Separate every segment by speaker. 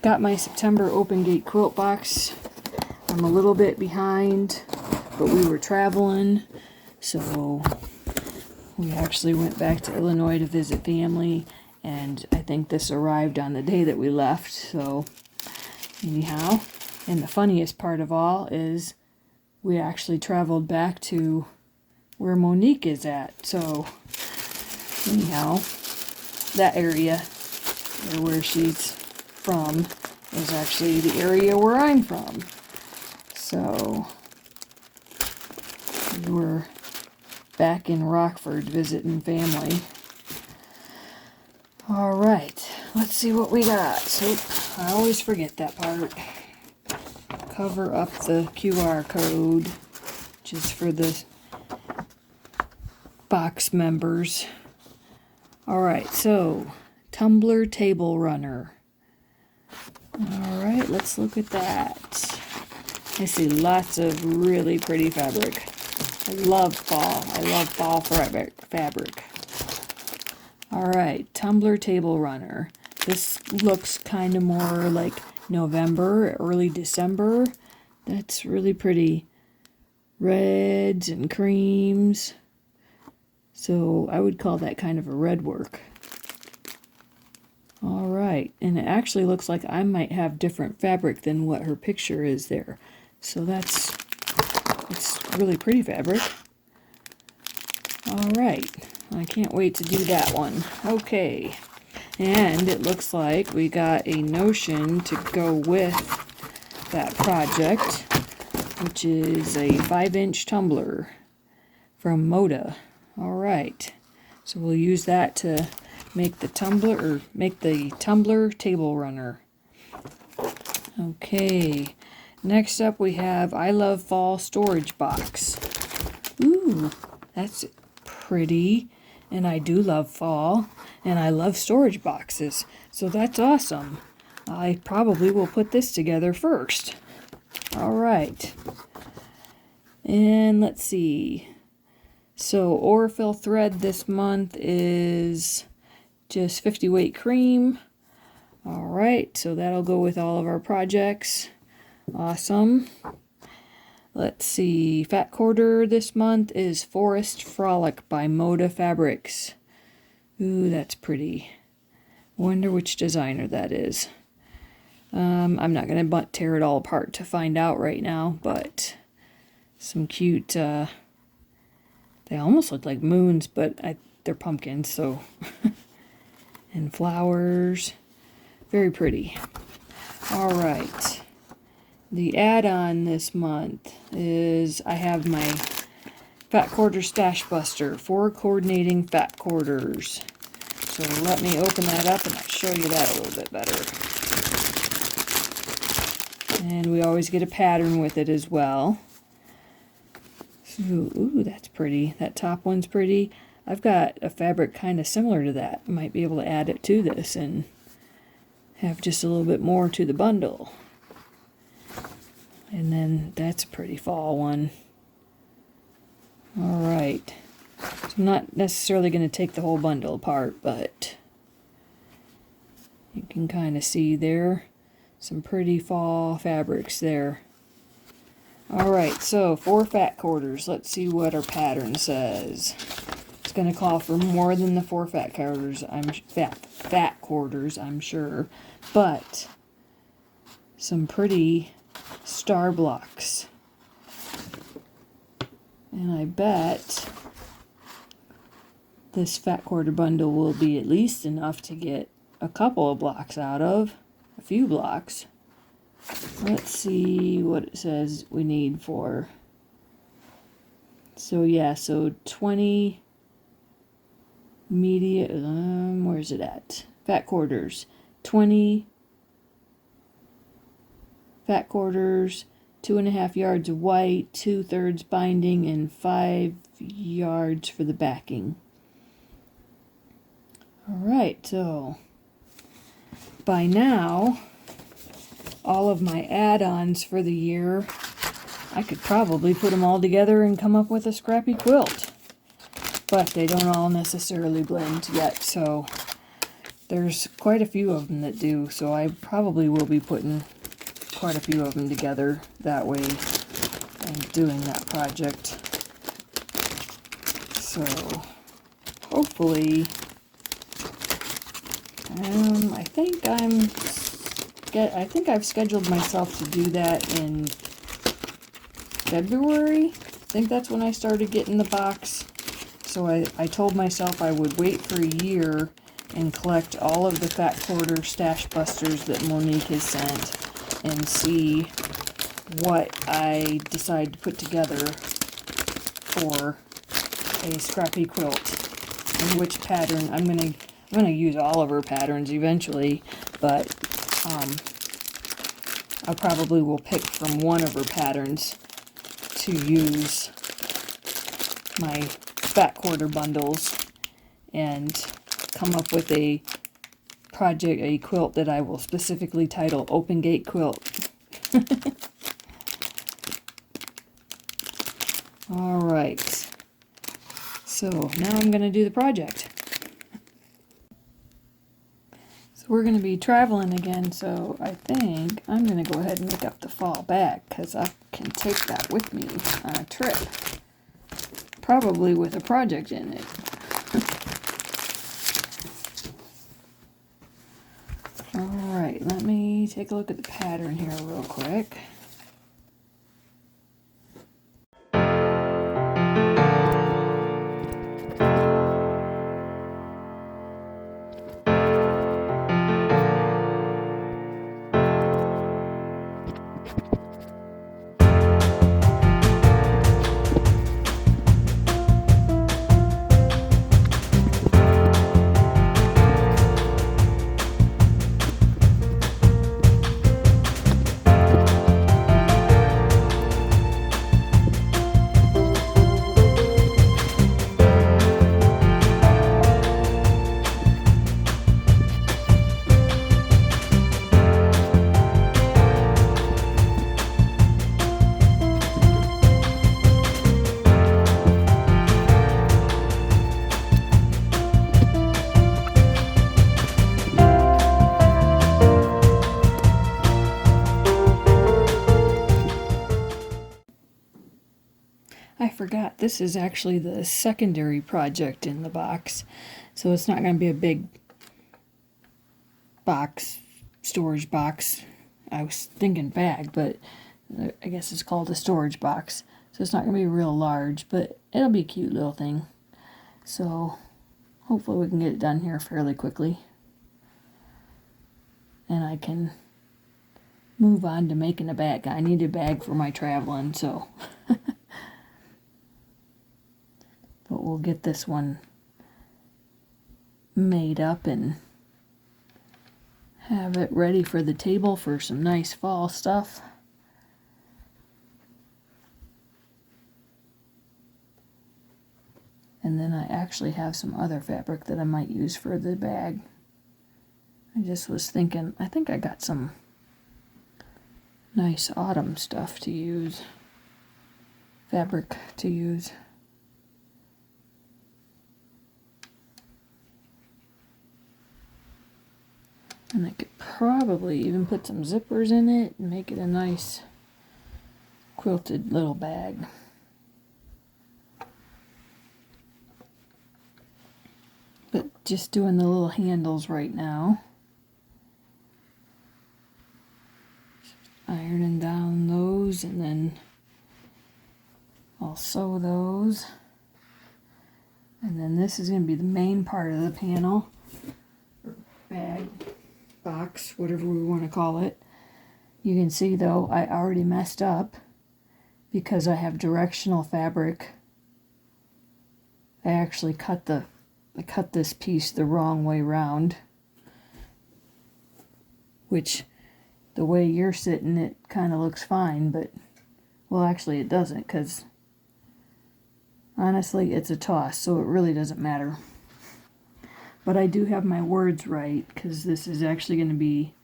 Speaker 1: got my September Open Gate Quilt Box. I'm a little bit behind, but we were traveling, so we actually went back to Illinois to visit family, and I think this arrived on the day that we left, so anyhow. And the funniest part of all is we actually traveled back to where Monique is at, so anyhow, that area, or where she's from, is actually the area where I'm from. So we were back in Rockford visiting family. Alright, let's see what we got. So, I always forget that part. Cover up the QR code, which is for the box members. Alright, so tumbler table runner. Alright, let's look at that. I see lots of really pretty fabric. I love fall. I love fall fabric. Alright, tumbler table runner. This looks kind of more like November, early December. That's really pretty. Reds and creams. So I would call that kind of a red work. Alright, and it actually looks like I might have different fabric than what her picture is there. So it's really pretty fabric. Alright, I can't wait to do that one. Okay, and it looks like we got a notion to go with that project, which is a 5-inch tumbler from Moda. Alright, so we'll use that to make the tumbler table runner. Okay, next up we have I Love Fall storage box. Ooh, that's pretty, and I do love fall, and I love storage boxes, so that's awesome. I probably will put this together first. Alright, and let's see. So Aurifil thread this month is just 50 weight cream. Alright, so that'll go with all of our projects. Awesome. Let's see, fat quarter this month is Forest Frolic by Moda Fabrics. Ooh, that's pretty. Wonder which designer that is. I'm not going to tear it all apart to find out right now, but some cute, they almost look like moons, but they're pumpkins, so. And flowers. Very pretty. Alright. The add-on this month is I have my Fat Quarter Stash Buster. 4 coordinating fat quarters. So let me open that up and I'll show you that a little bit better. And we always get a pattern with it as well. Ooh, that's pretty. That top one's pretty. I've got a fabric kind of similar to that. I might be able to add it to this and have just a little bit more to the bundle. And then that's a pretty fall one. Alright. So I'm not necessarily going to take the whole bundle apart, but you can kind of see there some pretty fall fabrics there. Alright, so 4 fat quarters. Let's see what our pattern says. It's going to call for more than the 4 fat quarters. Fat quarters, I'm sure. But some pretty star blocks. And I bet this fat quarter bundle will be at least enough to get a couple of blocks out of. A few blocks. Let's see what it says we need for. So yeah, so 20 medium, where's it at? Fat quarters. 20 fat quarters, 2.5 yards of white, 2/3 binding, and 5 yards for the backing. Alright, so by now, all of my add-ons for the year, I could probably put them all together and come up with a scrappy quilt. But they don't all necessarily blend yet, so there's quite a few of them that do, so I probably will be putting quite a few of them together that way and doing that project. So hopefully, I think I've scheduled myself to do that in February. I think that's when I started getting the box. So I told myself I would wait for a year and collect all of the Fat Quarter Stash Busters that Monique has sent and see what I decide to put together for a scrappy quilt and which pattern. I'm gonna use all of her patterns eventually, but I probably will pick from one of her patterns to use my Fat Quarter bundles and come up with a quilt that I will specifically title Open Gate Quilt. Alright, so now I'm going to do the project. So we're going to be traveling again, so I think I'm going to go ahead and make up the fall bag because I can take that with me on a trip. Probably with a project in it. Alright, let me take a look at the pattern here real quick. I forgot, this is actually the secondary project in the box, so it's not going to be a big box, storage box. I was thinking bag, but I guess it's called a storage box, so it's not going to be real large, but it'll be a cute little thing. So hopefully we can get it done here fairly quickly, and I can move on to making a bag. I need a bag for my traveling, so but we'll get this one made up and have it ready for the table for some nice fall stuff. And then I actually have some other fabric that I might use for the bag. I just was thinking, I think I got some nice autumn stuff to use, fabric to use. And I could probably even put some zippers in it and make it a nice quilted little bag. But just doing the little handles right now. Ironing down those, and then I'll sew those. And then this is going to be the main part of the panel, or bag, box, whatever we want to call it. You can see though I already messed up because I have directional fabric. I actually cut this piece the wrong way round, which the way you're sitting it kind of looks fine, but well, actually it doesn't, because honestly it's a toss, so it really doesn't matter. But I do have my words right, because this is actually going to be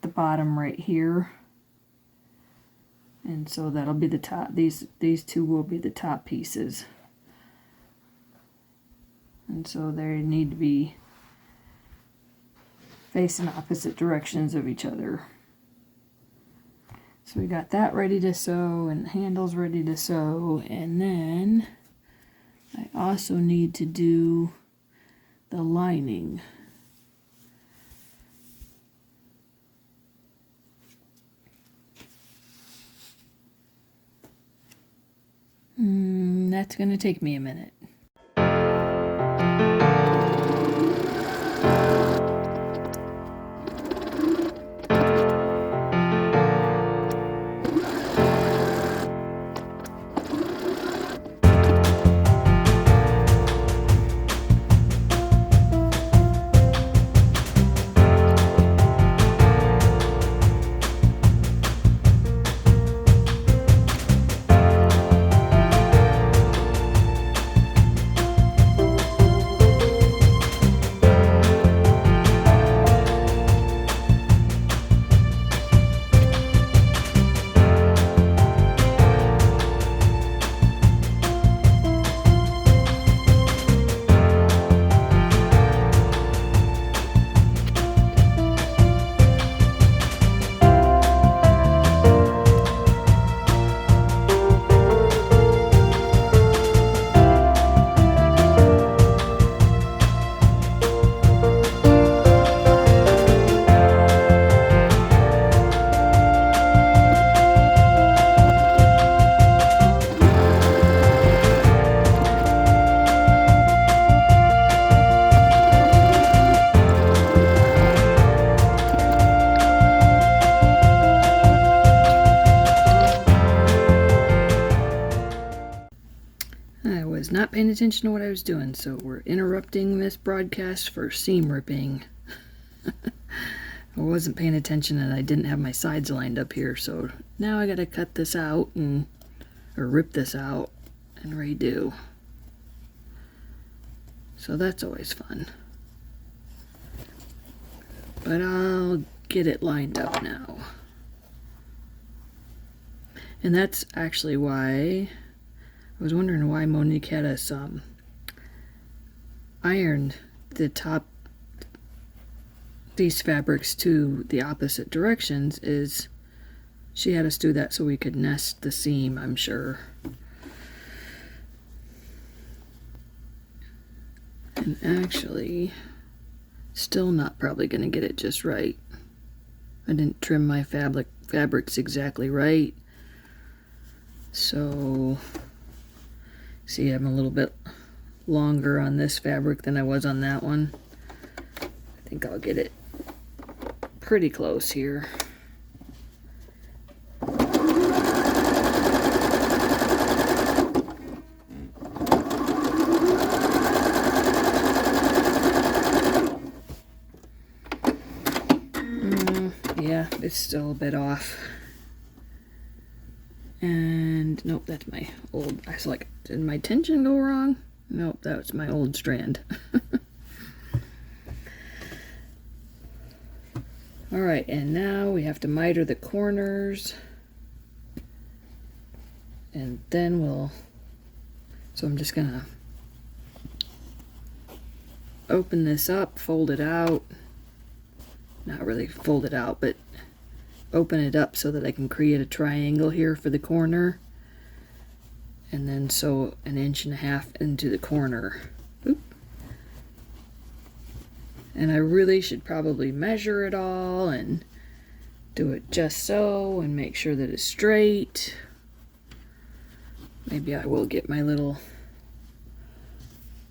Speaker 1: the bottom right here. And so that'll be the top. These two will be the top pieces. And so they need to be facing opposite directions of each other. So we got that ready to sew and the handles ready to sew, and then I also need to do the lining. That's going to take me a minute. I was not paying attention to what I was doing, so we're interrupting this broadcast for seam ripping. I wasn't paying attention and I didn't have my sides lined up here, so now I gotta cut this out or rip this out and redo. So that's always fun. But I'll get it lined up now. And that's actually why I was wondering why Monique had us ironed the top, these fabrics to the opposite directions, is she had us do that so we could nest the seam, I'm sure. And actually, still not probably going to get it just right. I didn't trim my fabrics exactly right. So, see, I'm a little bit longer on this fabric than I was on that one. I think I'll get it pretty close here. Yeah, it's still a bit off. And nope, that's my old, I was like, did my tension go wrong? Nope, that was my old strand. Alright, and now we have to miter the corners. And then so I'm just gonna open this up, fold it out. Not really fold it out, but open it up so that I can create a triangle here for the corner. And then sew 1.5 inches into the corner. Oop. And I really should probably measure it all and do it just so and make sure that it's straight. Maybe I will get my little,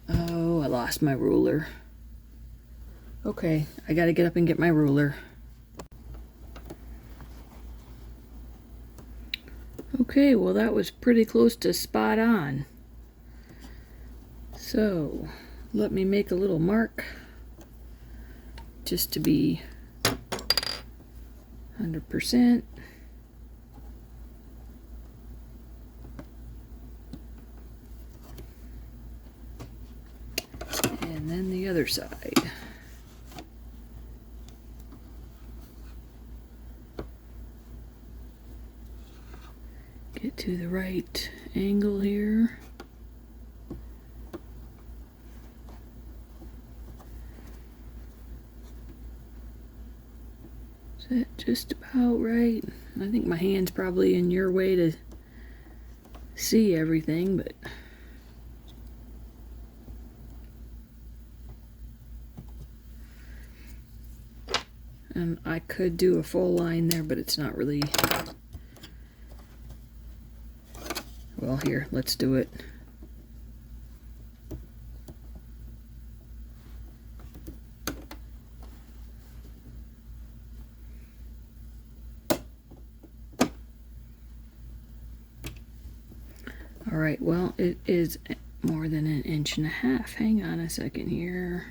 Speaker 1: oh, I lost my ruler. Okay, I gotta get up and get my ruler. Okay, well that was pretty close to spot on. So, let me make a little mark just to be 100%. And then the other side. Get to the right angle here. Is that just about right? I think my hand's probably in your way to see everything, but and I could do a full line there, but it's not really. Well, here, let's do it. All right, well, it is more than 1.5 inches. Hang on a second here.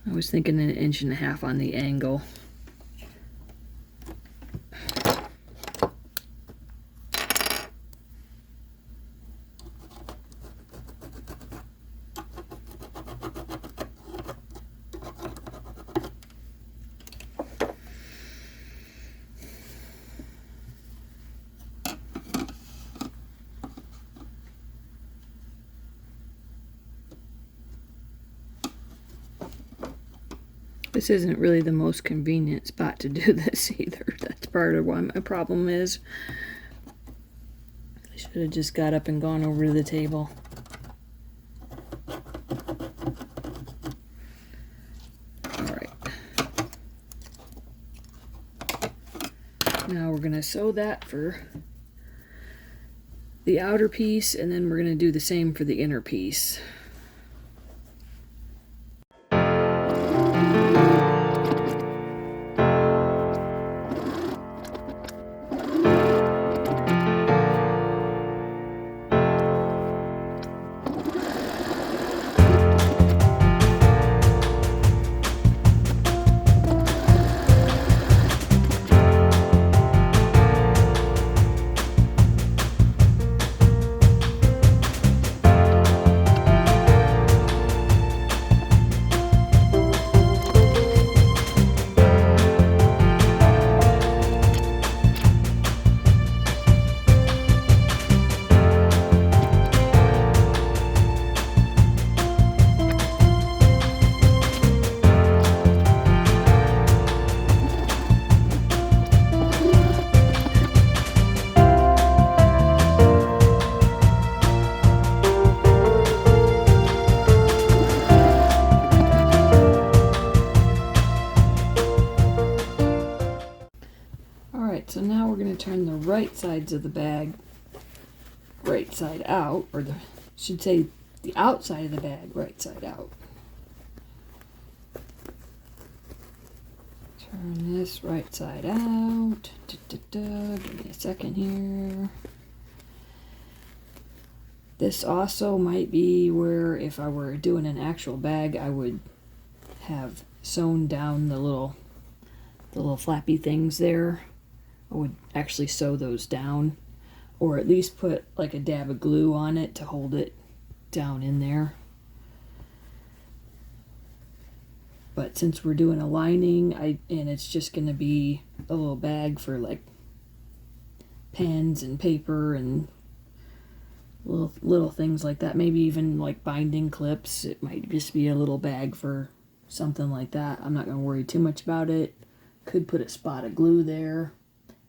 Speaker 1: I was thinking 1.5 inches on the angle. This isn't really the most convenient spot to do this either. That's part of why my problem is. I should have just got up and gone over to the table. Alright. Now we're going to sew that for the outer piece, and then we're going to do the same for the inner piece. So now we're going to turn the right sides of the bag right side out, or should say the outside of the bag right side out. Turn this right side out. Give me a second here. This also might be where, if I were doing an actual bag, I would have sewn down the little flappy things there. I would actually sew those down, or at least put like a dab of glue on it to hold it down in there. But since we're doing a lining, and it's just going to be a little bag for like pens and paper and little things like that, maybe even like binding clips. It might just be a little bag for something like that. I'm not going to worry too much about it. Could put a spot of glue there.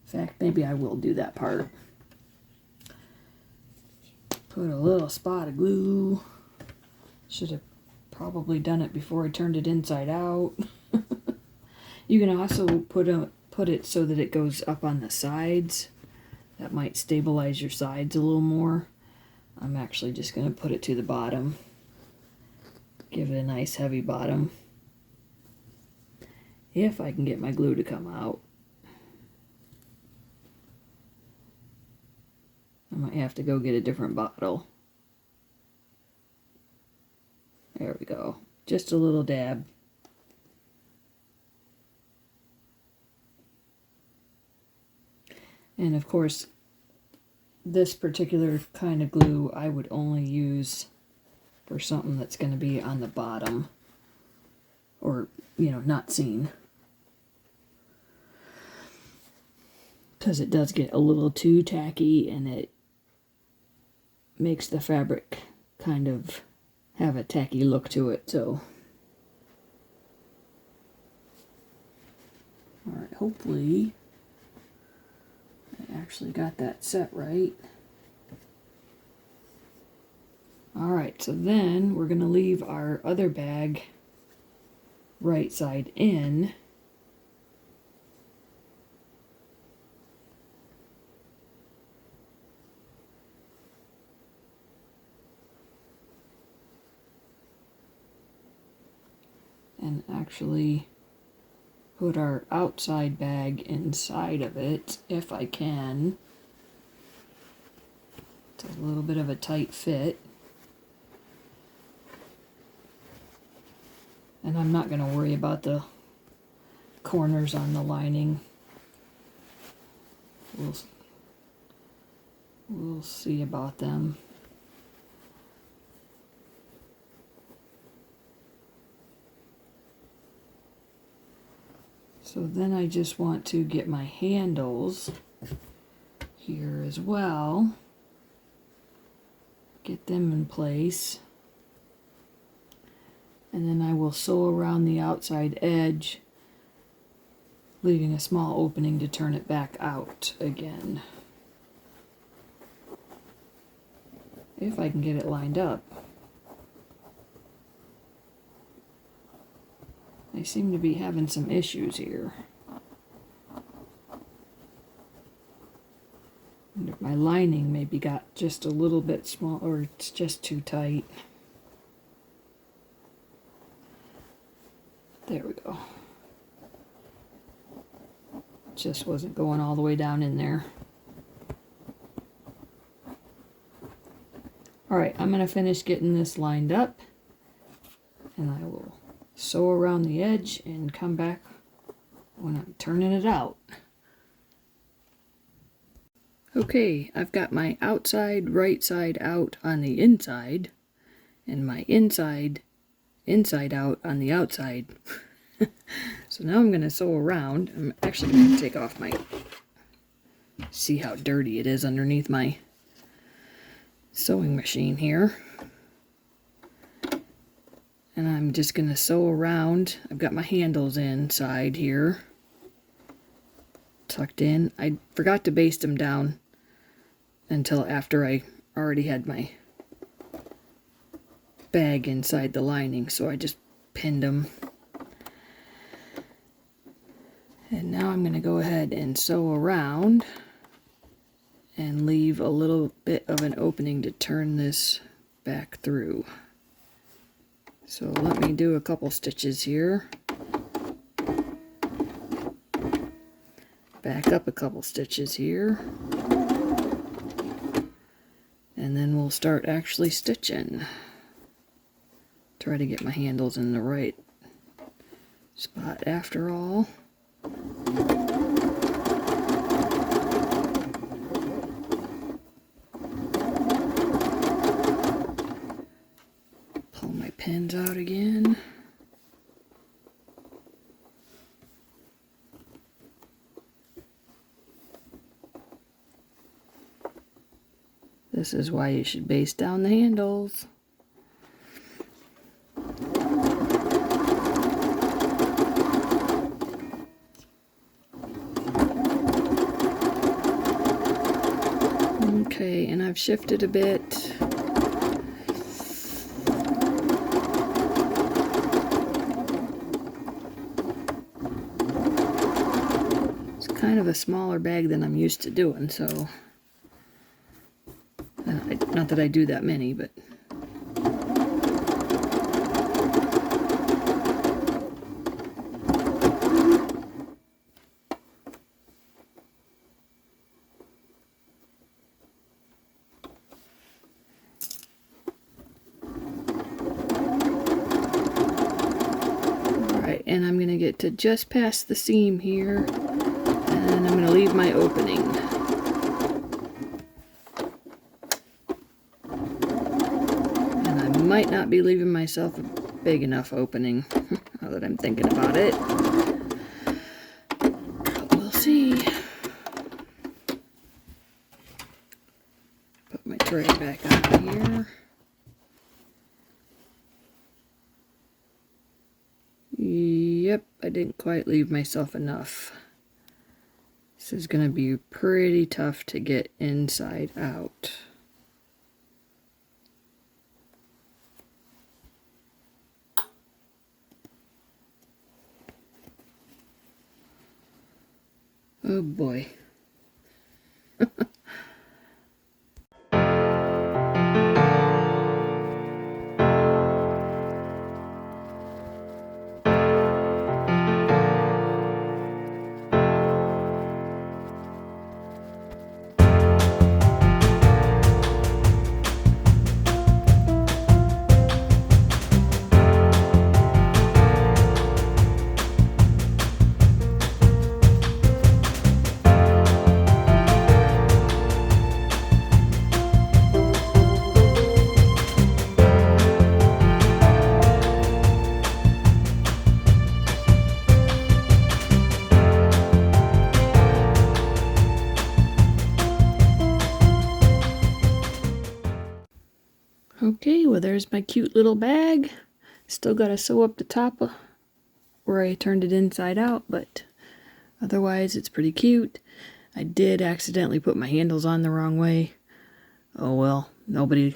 Speaker 1: In fact, maybe I will do that part. Put a little spot of glue. Should have probably done it before I turned it inside out. You can also put it so that it goes up on the sides. That might stabilize your sides a little more. I'm actually just going to put it to the bottom. Give it a nice heavy bottom. If I can get my glue to come out. I might have to go get a different bottle. There we go. Just a little dab. And of course, this particular kind of glue I would only use for something that's going to be on the bottom, or, not seen. Because it does get a little too tacky and it makes the fabric kind of have a tacky look to it, so. Alright, hopefully I actually got that set right. Alright, so then we're going to leave our other bag right side in. And actually put our outside bag inside of it, if I can. It's a little bit of a tight fit. And I'm not going to worry about the corners on the lining. We'll see about them. So then I just want to get my handles here as well. Get them in place. And then I will sew around the outside edge, leaving a small opening to turn it back out again. If I can get it lined up. I seem to be having some issues here. My lining maybe got just a little bit small, or it's just too tight. There we go. Just wasn't going all the way down in there. Alright, I'm going to finish getting this lined up, and I will sew around the edge and come back when I'm turning it out. Okay, I've got my outside right side out on the inside, and my inside out on the outside. So now I'm going to sew around. I'm actually going to take off my, see how dirty it is underneath my sewing machine here. And I'm just going to sew around. I've got my handles inside here, tucked in. I forgot to baste them down until after I already had my bag inside the lining, so I just pinned them. And now I'm going to go ahead and sew around and leave a little bit of an opening to turn this back through. So let me do a couple stitches here. Back up a couple stitches here. And then we'll start actually stitching. Try to get my handles in the right spot after all. Pull my pins out again. This is why you should baste down the handles. Okay, and I've shifted a bit. It's kind of a smaller bag than I'm used to doing, so not that I do that many, but alright, and I'm going to get to just past the seam here, and I'm going to leave my opening. Might not be leaving myself a big enough opening, now that I'm thinking about it. But we'll see. Put my tray back on here. didn't quite leave myself enough. This is going to be pretty tough to get inside out. Oh boy. Okay, well there's my cute little bag. Still gotta sew up the top where I turned it inside out, but otherwise it's pretty cute. I did accidentally put my handles on the wrong way. Oh well, nobody'll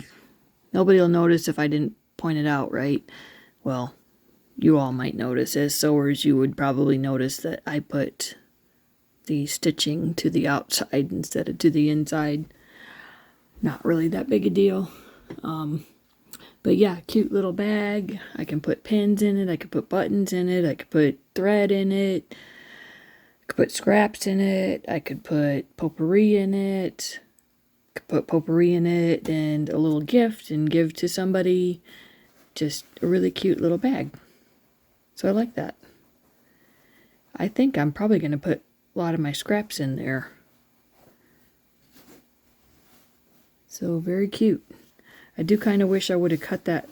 Speaker 1: notice if I didn't point it out, right? Well, you all might notice. As sewers, you would probably notice that I put the stitching to the outside instead of to the inside. Not really that big a deal. But yeah, cute little bag. I can put pins in it. I could put buttons in it. I could put thread in it. I could put scraps in it. I could put potpourri in it. I could put potpourri in it and a little gift and give to somebody. Just a really cute little bag. So I like that. I think I'm probably going to put a lot of my scraps in there. So very cute. I do kind of wish I would have cut that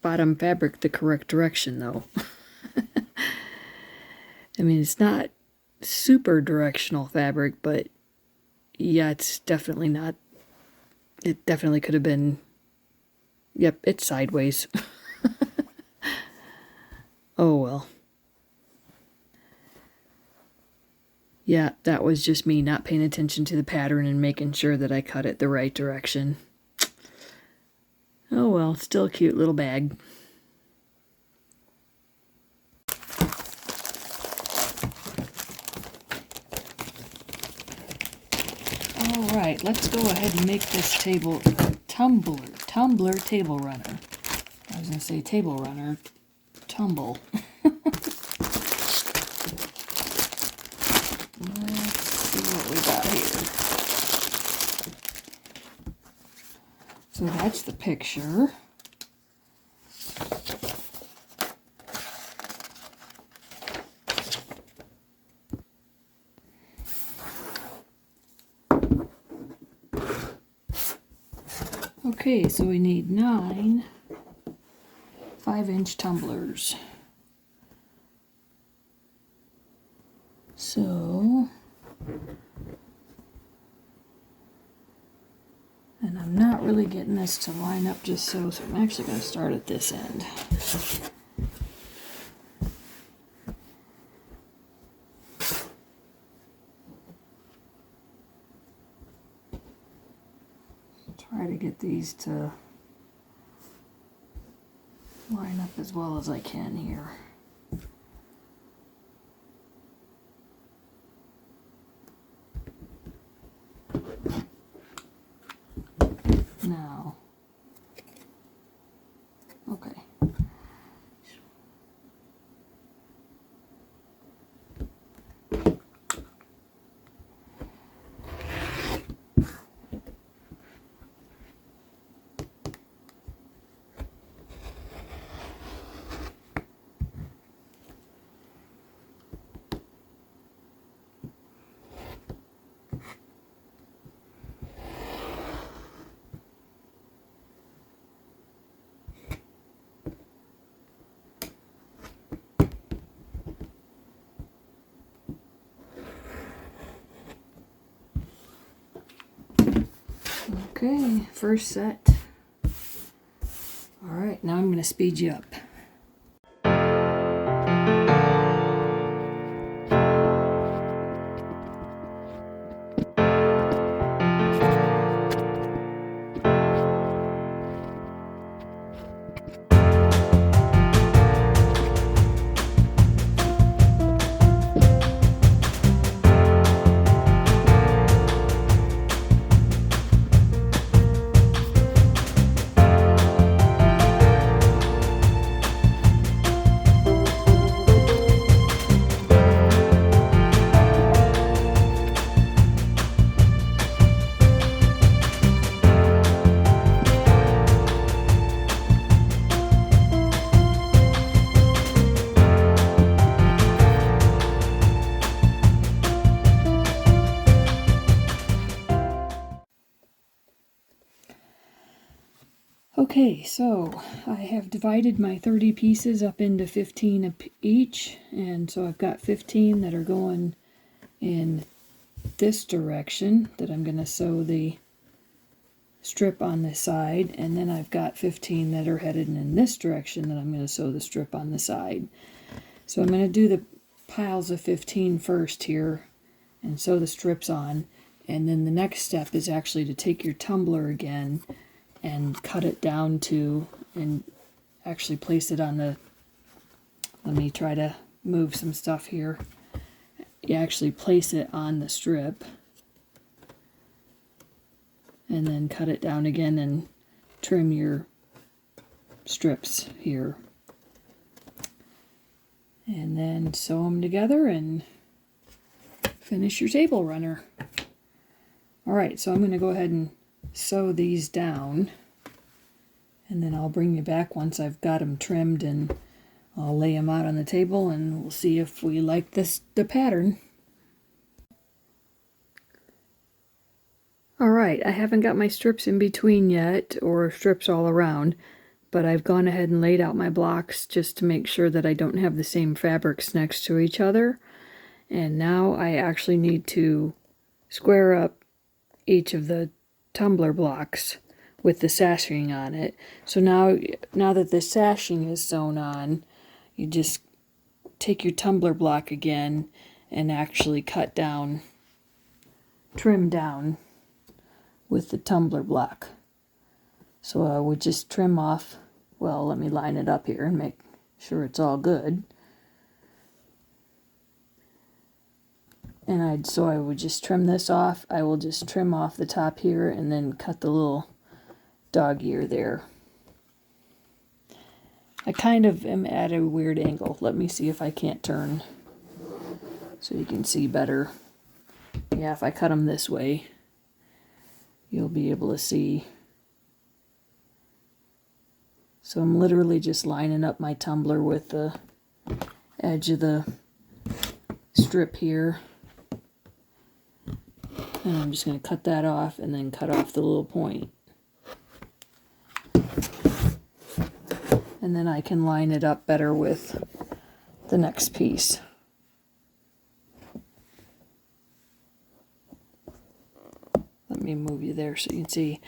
Speaker 1: bottom fabric the correct direction though. I mean, it's not super directional fabric, but yeah, it's definitely not. It definitely could have been, yep, it's sideways. Oh well. Yeah, that was just me not paying attention to the pattern and making sure that I cut it the right direction. Oh well, still a cute little bag. Alright, let's go ahead and make this tumbler table runner. I was going to say table runner, tumble. Let's see what we got here. So that's the picture. Okay, so we need 9 5-inch tumblers. So, and I'm not really getting this to line up just so I'm actually going to start at this end. Try to get these to line up as well as I can here. Now, okay. Okay, first set. Alright, now I'm going to speed you up. Okay, so I have divided my 30 pieces up into 15 each, and so I've got 15 that are going in this direction that I'm going to sew the strip on the side, and then I've got 15 that are headed in this direction that I'm going to sew the strip on the side. So I'm going to do the piles of 15 first here and sew the strips on, and then the next step is actually to take your tumbler again and cut it down to, and actually place it on the, let me try to move some stuff here. You actually place it on the strip and then cut it down again and trim your strips here. And then sew them together and finish your table runner. Alright, so I'm going to go ahead and sew these down, and then I'll bring you back once I've got them trimmed, and I'll lay them out on the table and we'll see if we like the pattern. Alright, I haven't got my strips in between yet, or strips all around, but I've gone ahead and laid out my blocks just to make sure that I don't have the same fabrics next to each other. And now I actually need to square up each of the tumbler blocks with the sashing on it. So now that the sashing is sewn on, you just take your tumbler block again and actually cut down, trim down with the tumbler block. So I would just trim off, well, let me line it up here and make sure it's all good. And so I would just trim this off. I will just trim off the top here and then cut the little dog ear there. I kind of am at a weird angle. Let me see if I can't turn so you can see better. Yeah, if I cut them this way, you'll be able to see. So I'm literally just lining up my tumbler with the edge of the strip here. And I'm just going to cut that off and then cut off the little point. And then I can line it up better with the next piece. Let me move you there so you can see.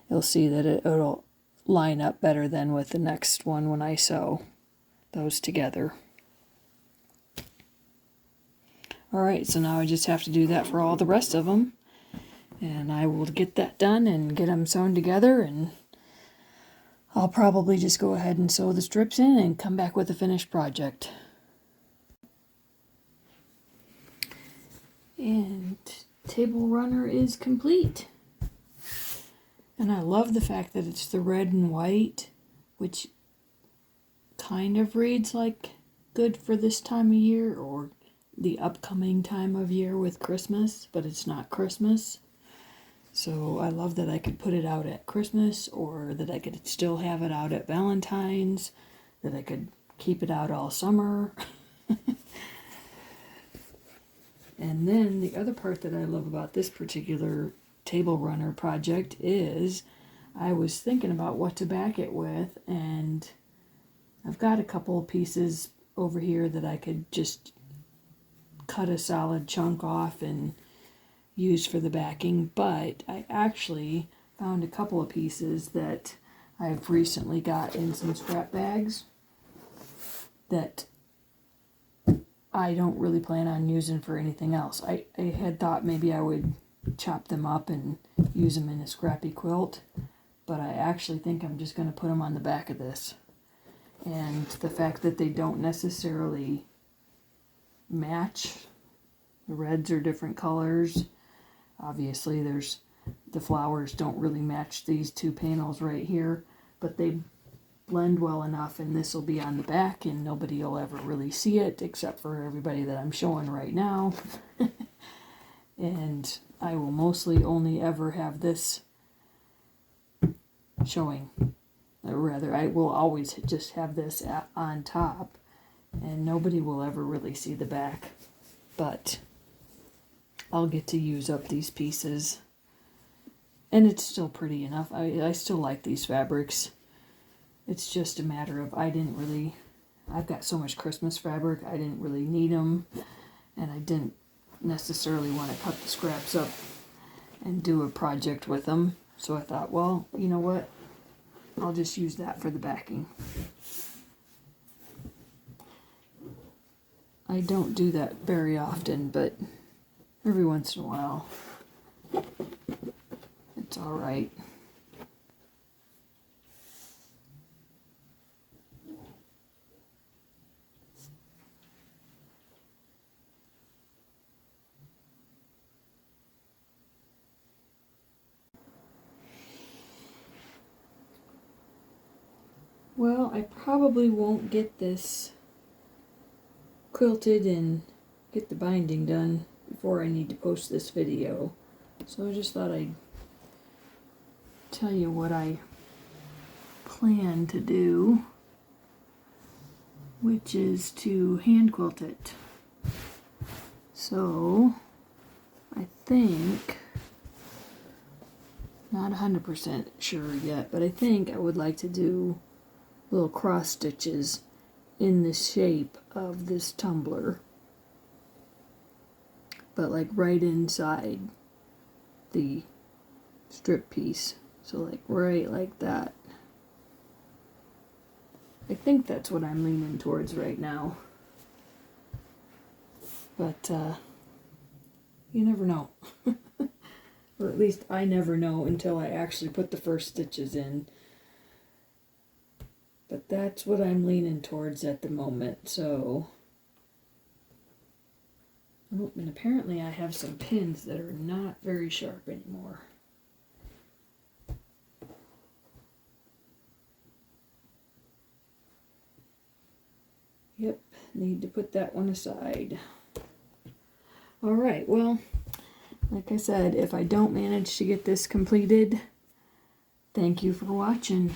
Speaker 1: You'll see that it'll line up better than with the next one when I sew those together. Alright, so now I just have to do that for all the rest of them. And I will get that done and get them sewn together, and I'll probably just go ahead and sew the strips in and come back with a finished project. And table runner is complete. And I love the fact that it's the red and white, which kind of reads like good for this time of year or the upcoming time of year with Christmas, but it's not Christmas. So I love that I could put it out at Christmas, or that I could still have it out at Valentine's, that I could keep it out all summer. And then the other part that I love about this particular table runner project is I was thinking about what to back it with, and I've got a couple of pieces over here that I could just cut a solid chunk off and use for the backing, but I actually found a couple of pieces that I've recently got in some scrap bags that I don't really plan on using for anything else. I had thought maybe I would chop them up and use them in a scrappy quilt, but I actually think I'm just going to put them on the back of this. And the fact that they don't necessarily match, the reds are different colors. Obviously the flowers don't really match these two panels right here, but they blend well enough, and this will be on the back and nobody will ever really see it except for everybody that I'm showing right now. And I will mostly only ever have this showing, or rather I will always just have this on top, and nobody will ever really see the back, but I'll get to use up these pieces, and it's still pretty enough. I still like these fabrics. It's just a matter of I've got so much Christmas fabric, I didn't really need them, and I didn't necessarily want to cut the scraps up and do a project with them. So I thought, well, you know what? I'll just use that for the backing. I don't do that very often, but every once in a while, it's all right. Well, I probably won't get this quilted and get the binding done before I need to post this video. So I just thought I'd tell you what I plan to do, which is to hand quilt it. So I think, not 100% sure yet, but I think I would like to do little cross stitches in the shape of this tumbler, but like right inside the strip piece. So like right like that. I think that's what I'm leaning towards right now. But you never know. Or at least I never know until I actually put the first stitches in. But that's what I'm leaning towards at the moment. So, oh, and apparently I have some pins that are not very sharp anymore. Yep, need to put that one aside. Alright, well, like I said, if I don't manage to get this completed, thank you for watching.